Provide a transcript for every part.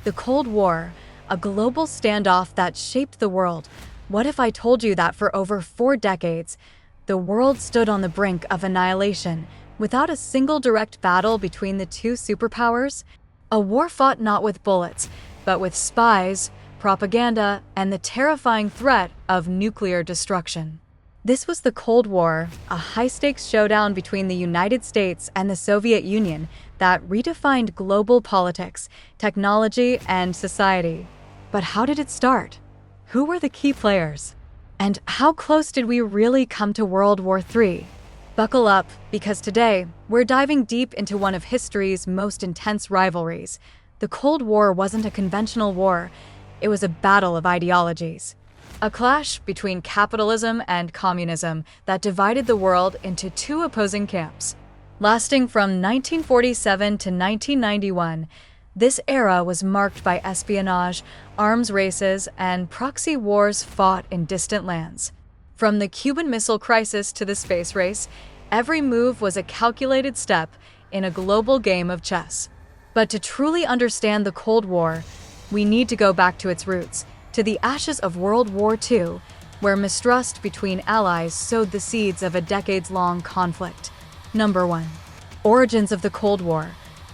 The Cold War, a global standoff that shaped the world. What if I told you that for over 4 decades, the world stood on the brink of annihilation without a single direct battle between the two superpowers? A war fought not with bullets, but with spies, propaganda, and the terrifying threat of nuclear destruction. This was the Cold War, a high-stakes showdown between the United States and the Soviet Union that redefined global politics, technology, and society. But how did it start? Who were the key players? And how close did we really come to World War III? Buckle up, because today, we're diving deep into one of history's most intense rivalries. The Cold War wasn't a conventional war, it was a battle of ideologies. A clash between capitalism and communism that divided the world into two opposing camps. Lasting from 1947 to 1991, this era was marked by espionage, arms races, and proxy wars fought in distant lands. From the Cuban Missile Crisis to the space race, every move was a calculated step in a global game of chess. But to truly understand the Cold War, we need to go back to its roots, to the ashes of World War II, where mistrust between allies sowed the seeds of a decades-long conflict. Number 1. Origins of the Cold War.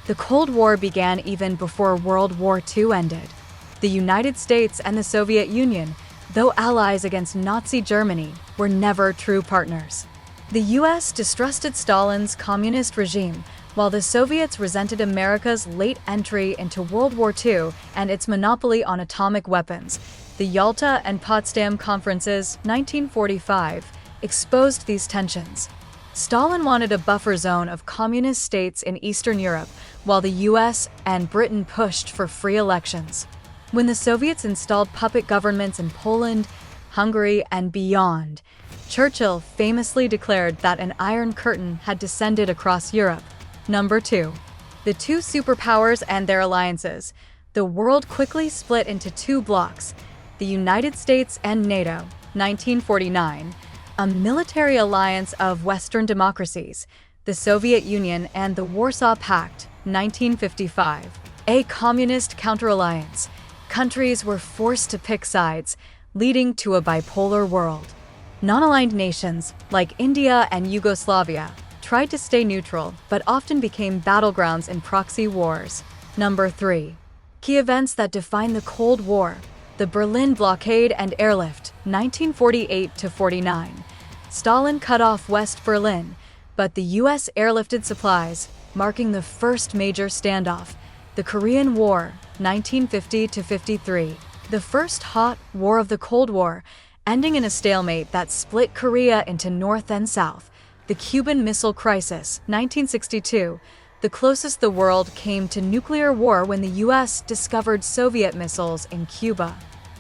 The Cold War began even before World War II ended. The United States and the Soviet Union, though allies against Nazi Germany, were never true partners. The US distrusted Stalin's communist regime, while the Soviets resented America's late entry into World War II and its monopoly on atomic weapons. The Yalta and Potsdam Conferences, 1945, exposed these tensions. Stalin wanted a buffer zone of communist states in Eastern Europe, while the US and Britain pushed for free elections. When the Soviets installed puppet governments in Poland, Hungary, and beyond, Churchill famously declared that an Iron Curtain had descended across Europe. Number 2. The two superpowers and their alliances. The world quickly split into two blocks, the United States and NATO, 1949, a military alliance of Western democracies, the Soviet Union and the Warsaw Pact, 1955, a communist counter-alliance. Countries were forced to pick sides, leading to a bipolar world. Non-aligned nations, like India and Yugoslavia, tried to stay neutral, but often became battlegrounds in proxy wars. Number 3. Key events that define the Cold War. The Berlin blockade and airlift, 1948-49. Stalin cut off West Berlin, but the US airlifted supplies, marking the first major standoff. The Korean War, 1950-53. The first hot war of the Cold War, ending in a stalemate that split Korea into North and South. The Cuban Missile Crisis, 1962, the closest the world came to nuclear war when the US discovered Soviet missiles in Cuba.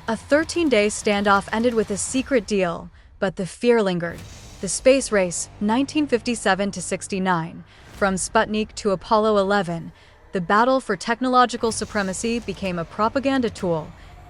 A 13-day standoff ended with a secret deal, but the fear lingered. The space race, 1957-69, from Sputnik to Apollo 11, the battle for technological supremacy became a propaganda tool.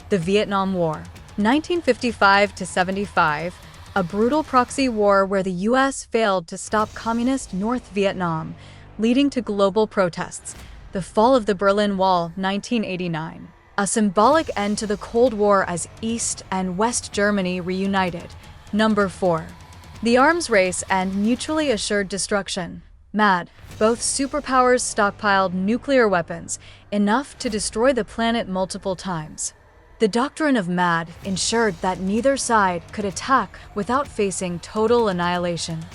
The Vietnam War, 1955-75, a brutal proxy war where the US failed to stop communist North Vietnam, leading to global protests. The fall of the Berlin Wall, 1989. A symbolic end to the Cold War as East and West Germany reunited. Number 4. The arms race and mutually assured destruction. MAD. Both superpowers stockpiled nuclear weapons, enough to destroy the planet multiple times. The doctrine of MAD ensured that neither side could attack without facing total annihilation.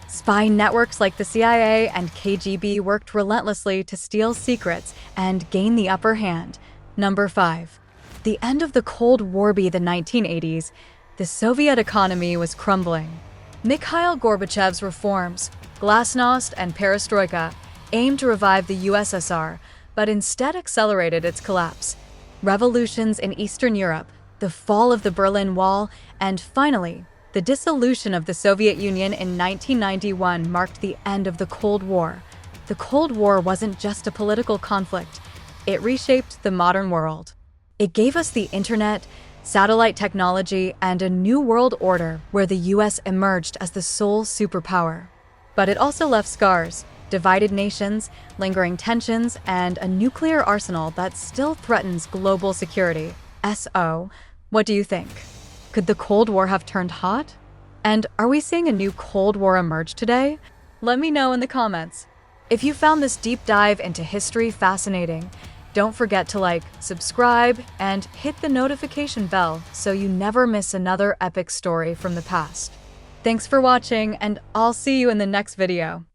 Spy networks like the CIA and KGB worked relentlessly to steal secrets and gain the upper hand. Number 5. The end of the Cold War. By the 1980s, the Soviet economy was crumbling. Mikhail Gorbachev's reforms, Glasnost and Perestroika, aimed to revive the USSR, but instead accelerated its collapse. Revolutions in Eastern Europe, the fall of the Berlin Wall, and finally, the dissolution of the Soviet Union in 1991 marked the end of the Cold War. The Cold War wasn't just a political conflict, it reshaped the modern world. It gave us the internet, satellite technology, and a new world order where the US emerged as the sole superpower. But it also left scars. divided nations, lingering tensions, and a nuclear arsenal that still threatens global security. SO, what do you think? Could the Cold War have turned hot? And are we seeing a new Cold War emerge today? Let me know in the comments. If you found this deep dive into history fascinating, don't forget to like, subscribe, and hit the notification bell so you never miss another epic story from the past. Thanks for watching, and I'll see you in the next video.